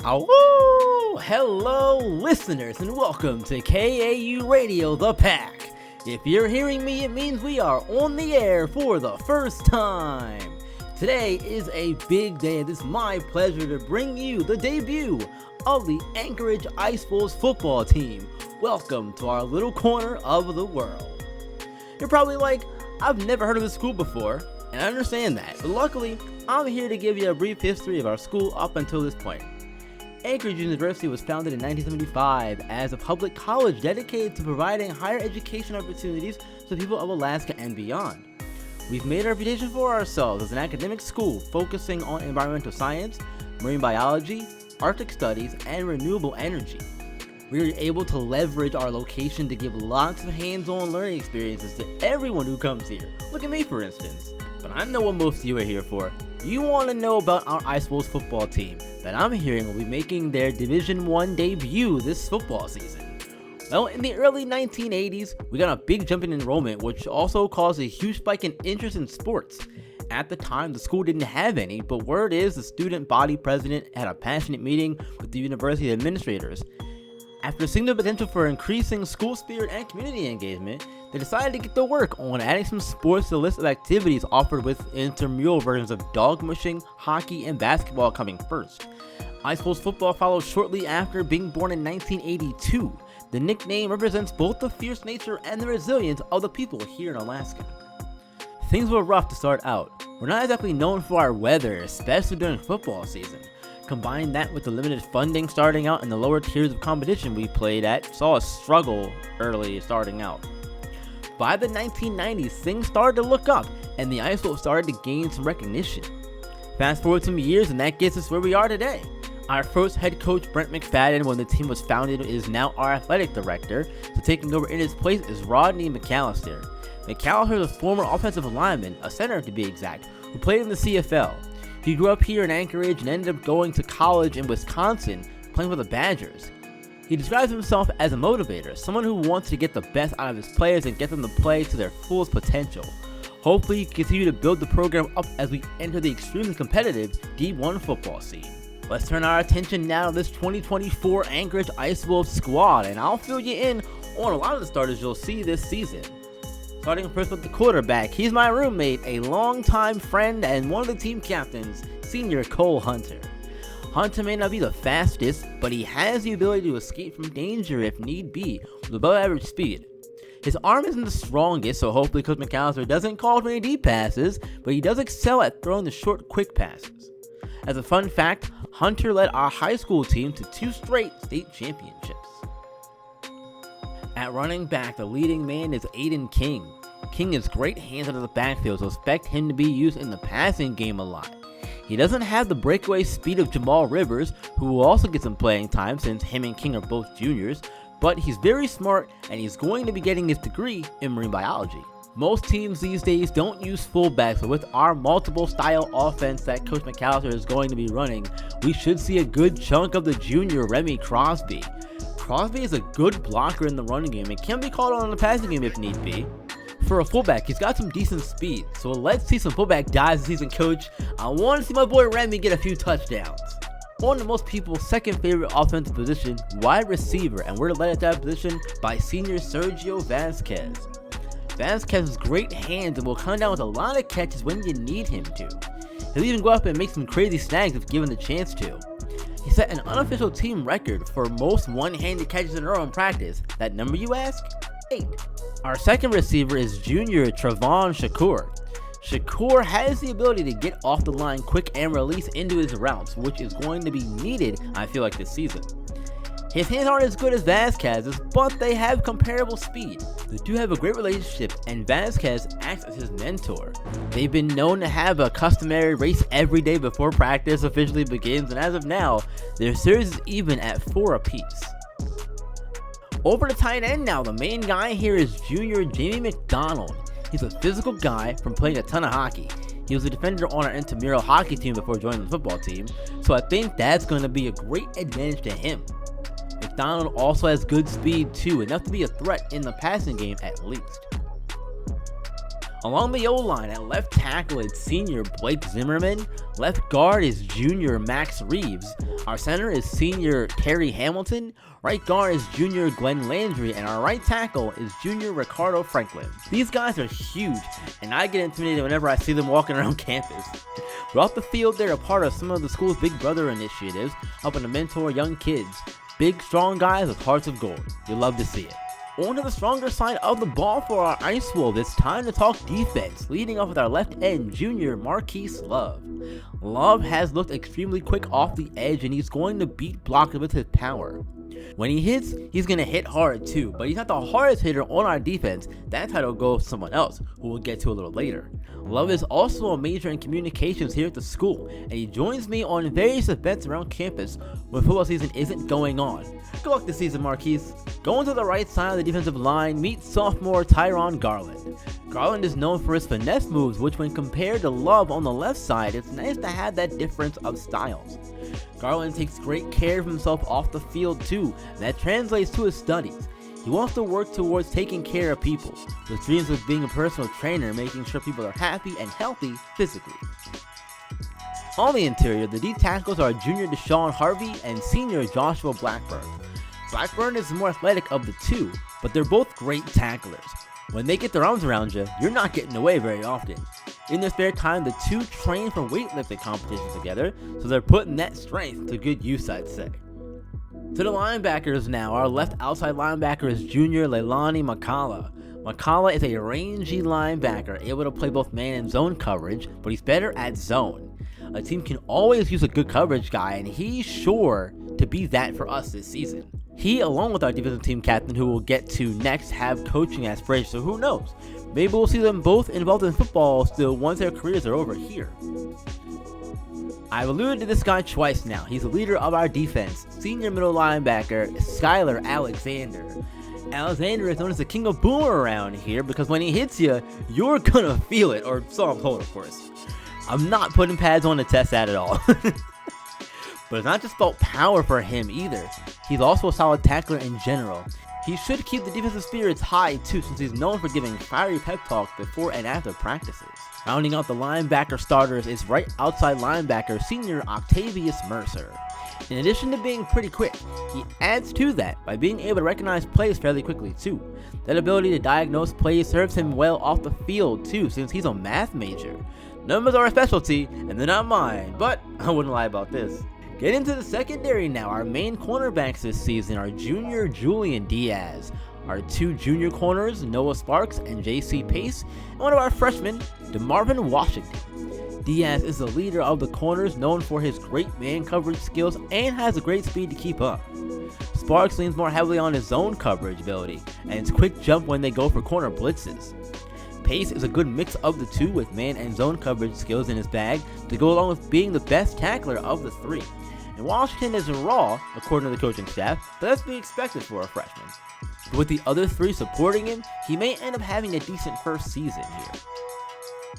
Hello, listeners, and welcome to KAU Radio, The Pack. If you're hearing me, it means we are on the air for the first time. Today is a big day, and it's my pleasure to bring you the debut of the Anchorage Ice Wolves football team. Welcome to our little corner of the world. You're probably like, I've never heard of this school before, and I understand that, but luckily, I'm here to give you a brief history of our school up until this point. Anchorage University was founded in 1975 as a public college dedicated to providing higher education opportunities to people of Alaska and beyond. We've made a reputation for ourselves as an academic school focusing on environmental science, marine biology, Arctic studies, and renewable energy. We are able to leverage our location to give lots of hands-on learning experiences to everyone who comes here. Look at me, for instance. But I know what most of you are here for. You want to know about our Ice Wolves football team that I'm hearing will be making their Division I debut this football season. Well, in the early 1980s, we got a big jump in enrollment, which also caused a huge spike in interest in sports. At the time, the school didn't have any, but word is the student body president had a passionate meeting with the university administrators. After seeing the potential for increasing school spirit and community engagement, they decided to get to work on adding some sports to the list of activities offered, with intramural versions of dog mushing, hockey, and basketball coming first. Ice Wolves football followed shortly after, being born in 1982. The nickname represents both the fierce nature and the resilience of the people here in Alaska. Things were rough to start out. We're not exactly known for our weather, especially during football season. Combine that with the limited funding starting out, and the lower tiers of competition we played at saw us struggle early starting out. By the 1990s, things started to look up, and the Ice Wolves started to gain some recognition. Fast forward some years, and that gets us where we are today. Our first head coach, Brent McFadden, when the team was founded, is now our athletic director, so taking over in his place is Rodney McAllister. McAllister is a former offensive lineman, a center to be exact, who played in the CFL. He grew up here in Anchorage and ended up going to college in Wisconsin, playing for the Badgers. He describes himself as a motivator, someone who wants to get the best out of his players and get them to play to their fullest potential. Hopefully, he can continue to build the program up as we enter the extremely competitive D1 football scene. Let's turn our attention now to this 2024 Anchorage Ice Wolves squad, and I'll fill you in on a lot of the starters you'll see this season. Starting first with the quarterback, he's my roommate, a longtime friend, and one of the team captains, senior Cole Hunter. Hunter may not be the fastest, but he has the ability to escape from danger if need be, with above average speed. His arm isn't the strongest, so hopefully Coach McAllister doesn't call for any deep passes, but he does excel at throwing the short, quick passes. As a fun fact, Hunter led our high school team to 2 straight state championships. At running back, the leading man is Aiden King. King has great hands out of the backfield, so expect him to be used in the passing game a lot. He doesn't have the breakaway speed of Jamal Rivers, who will also get some playing time since him and King are both juniors, but he's very smart and he's going to be getting his degree in marine biology. Most teams these days don't use fullbacks, but with our multiple style offense that Coach McAllister is going to be running, we should see a good chunk of the junior Remy Crosby. Crosby is a good blocker in the running game and can be called on in the passing game if need be. For a fullback, he's got some decent speed, so let's see some fullback dives this season, Coach. I want to see my boy Remy get a few touchdowns. On to most people's second favorite offensive position, wide receiver, and we're led at that position by senior Sergio Vasquez. Vasquez has great hands and will come down with a lot of catches when you need him to. He'll even go up and make some crazy snags if given the chance to. He set an unofficial team record for most one-handed catches in a row in practice. That number, you ask? 8. Our second receiver is junior Trevon Shakur. Shakur has the ability to get off the line quick and release into his routes, which is going to be needed, I feel like, this season. His hands aren't as good as Vasquez's, but they have comparable speed. The two have a great relationship, and Vasquez acts as his mentor. They've been known to have a customary race every day before practice officially begins, and as of now, their series is even at 4 apiece. Over to tight end now, the main guy here is junior Jamie McDonald. He's a physical guy from playing a ton of hockey. He was a defender on our intramural hockey team before joining the football team, so I think that's going to be a great advantage to him. McDonald also has good speed too, enough to be a threat in the passing game at least. Along the O-line, at left tackle it's senior Blake Zimmerman, left guard is junior Max Reeves, our center is senior Terry Hamilton, right guard is junior Glenn Landry, and our right tackle is junior Ricardo Franklin. These guys are huge, and I get intimidated whenever I see them walking around campus. Throughout the field, they're a part of some of the school's Big Brother initiatives, helping to mentor young kids. Big, strong guys with hearts of gold. You'll love to see it. On to the stronger side of the ball for our Ice Wolves. It's time to talk defense, leading off with our left end, junior Marquise Love. Love has looked extremely quick off the edge, and he's going to beat blockers with his power. When he hits, he's going to hit hard too, but he's not the hardest hitter on our defense. That title goes to someone else, who we'll get to a little later. Love is also a major in communications here at the school, and he joins me on various events around campus when football season isn't going on. Good luck this season, Marquise. Going to the right side of the defensive line, meet sophomore Tyron Garland. Garland is known for his finesse moves, which when compared to Love on the left side, it's nice to have that difference of styles. Garland takes great care of himself off the field too, and that translates to his studies. He wants to work towards taking care of people, with dreams of being a personal trainer, making sure people are happy and healthy physically. On the interior, the D tackles are junior Deshaun Harvey and senior Joshua Blackburn. Blackburn is the more athletic of the two, but they're both great tacklers. When they get their arms around you, you're not getting away very often. In their spare time, the two train for weightlifting competitions together, so they're putting that strength to good use, I'd say. To the linebackers now, our left outside linebacker is junior Leilani McCalla. McCalla is a rangy linebacker, able to play both man and zone coverage, but he's better at zone. A team can always use a good coverage guy, and he's sure to be that for us this season. He, along with our defensive team captain, who we'll get to next, have coaching aspirations, so who knows? Maybe we'll see them both involved in football still once their careers are over here. I've alluded to this guy twice now. He's the leader of our defense, senior middle linebacker Skylar Alexander. Alexander is known as the king of boomer around here because when he hits you, you're gonna feel it, or so I'm told, of course. I'm not putting pads on to test that at all. But it's not just about power for him either. He's also a solid tackler in general. He should keep the defensive spirits high too, since he's known for giving fiery pep talks before and after practices. Rounding out the linebacker starters is right outside linebacker senior Octavius Mercer. In addition to being pretty quick, he adds to that by being able to recognize plays fairly quickly too. That ability to diagnose plays serves him well off the field too, since he's a math major. Numbers are a specialty, and they're not mine, but I wouldn't lie about this. Getting to the secondary now, our main cornerbacks this season are junior Julian Diaz, our two junior corners, Noah Sparks and JC Pace, and one of our freshmen, DeMarvin Washington. Diaz is the leader of the corners, known for his great man coverage skills and has a great speed to keep up. Sparks leans more heavily on his zone coverage ability and his quick jump when they go for corner blitzes. Pace is a good mix of the two with man and zone coverage skills in his bag to go along with being the best tackler of the three. And Washington is raw, according to the coaching staff, but that's to be expected for a freshman. But with the other three supporting him, he may end up having a decent first season here.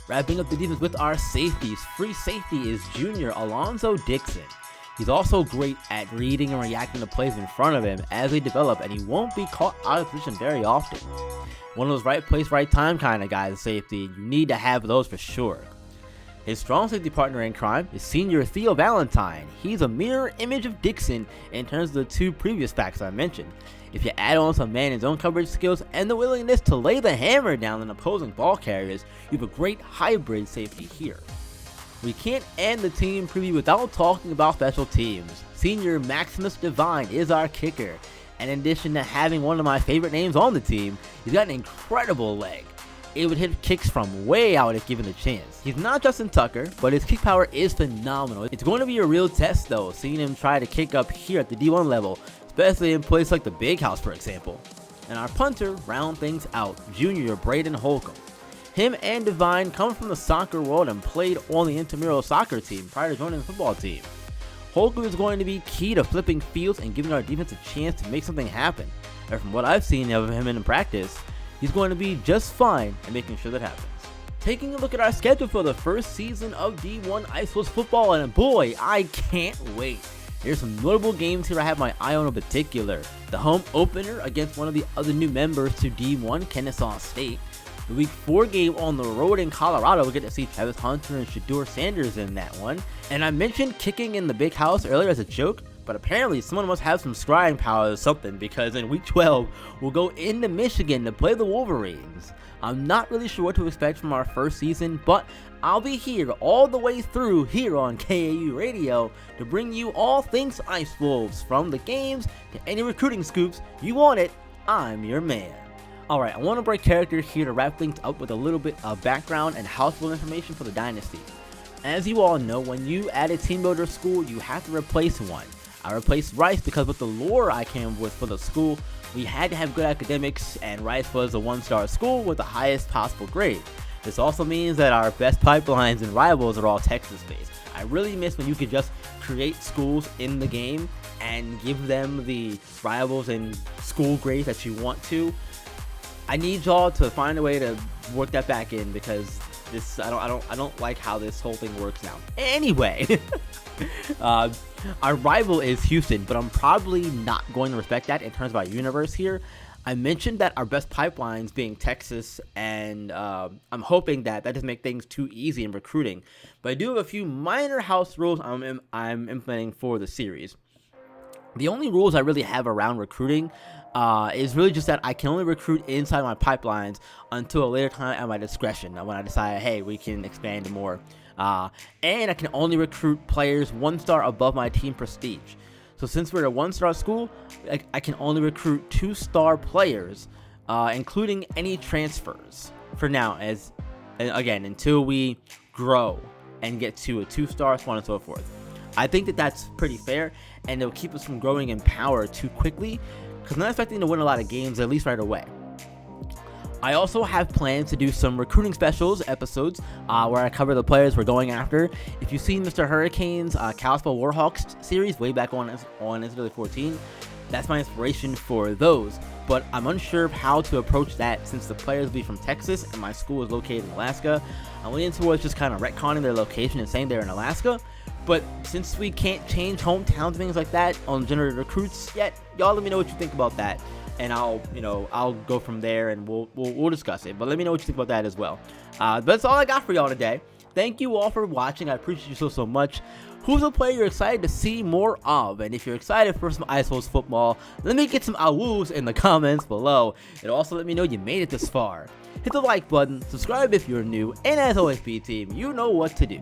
Wrapping up the defense with our safeties, free safety is junior Alonzo Dixon. He's also great at reading and reacting to plays in front of him as they develop, and he won't be caught out of position very often. One of those right place, right time kind of guys at safety. You need to have those for sure. His strong safety partner in crime is senior Theo Valentine. He's a mirror image of Dixon in terms of the two previous facts I mentioned. If you add on some man and zone coverage skills and the willingness to lay the hammer down on opposing ball carriers, you have a great hybrid safety here. We can't end the team preview without talking about special teams. Senior Maximus Devine is our kicker. And in addition to having one of my favorite names on the team, he's got an incredible leg. It would hit kicks from way out if given the chance. He's not Justin Tucker, but his kick power is phenomenal. It's going to be a real test though, seeing him try to kick up here at the D1 level, especially in places like the Big House for example. And our punter round things out, junior Braden Holcomb. Him and Devine come from the soccer world and played on the intramural soccer team prior to joining the football team. Holcomb is going to be key to flipping fields and giving our defense a chance to make something happen. And from what I've seen of him in practice, he's going to be just fine at making sure that happens. Taking a look at our schedule for the first season of D1 Ice Wolves football, and boy, I can't wait. There's some notable games here I have my eye on in particular. The home opener against one of the other new members to D1, Kennesaw State. The Week 4 game on the road in Colorado, we get to see Travis Hunter and Shedeur Sanders in that one. And I mentioned kicking in the big house earlier as a joke, but apparently someone must have some scrying power or something, because in Week 12, we'll go into Michigan to play the Wolverines. I'm not really sure what to expect from our first season, but I'll be here all the way through here on KAU Radio to bring you all things Ice Wolves, from the games to any recruiting scoops. You want it, I'm your man. Alright, I want to break character here to wrap things up with a little bit of background and house rule information for the Dynasty. As you all know, when you add a team builder school, you have to replace one. I replaced Rice because with the lore I came up with for the school, we had to have good academics, and Rice was a 1-star school with the highest possible grade. This also means that our best pipelines and rivals are all Texas-based. I really miss when you could just create schools in the game and give them the rivals and school grades that you want to. I need y'all to find a way to work that back in, because this I don't like how this whole thing works now. Anyway, our rival is Houston, but I'm probably not going to respect that in terms of our universe here. I mentioned that our best pipelines being Texas, and I'm hoping that doesn't make things too easy in recruiting. But I do have a few minor house rules I'm implementing for the series. The only rules I really have around recruiting is really just that I can only recruit inside my pipelines until a later time at my discretion, when I decide, hey, we can expand more. And I can only recruit players 1-star above my team prestige. So since we're a 1-star school, I can only recruit 2-star players, including any transfers for now, again, until we grow and get to a 2-star, so on and so forth. I think that that's pretty fair, and it'll keep us from growing in power too quickly, because I'm not expecting to win a lot of games, at least right away. I also have plans to do some recruiting specials episodes where I cover the players we're going after. If you've seen Mr. Hurricane's Kalispell Warhawks series way back on NCAA 14, that's my inspiration for those. But I'm unsure of how to approach that, since the players will be from Texas and my school is located in Alaska. I'm leaning towards just kind of retconning their location and saying they're in Alaska. But since we can't change hometowns and things like that on generated recruits yet, y'all let me know what you think about that, and I'll go from there, and we'll discuss it. But let me know what you think about that as well. But that's all I got for y'all today. Thank you all for watching. I appreciate you so much. Who's a player you're excited to see more of? And if you're excited for some Ice Wolves football, let me get some awwoos in the comments below. And also let me know you made it this far. Hit the like button, subscribe if you're new, and as always, B-Team, you know what to do.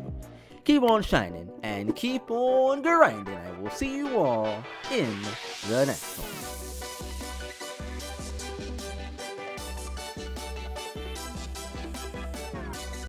Keep on shining and keep on grinding. I will see you all in the next one.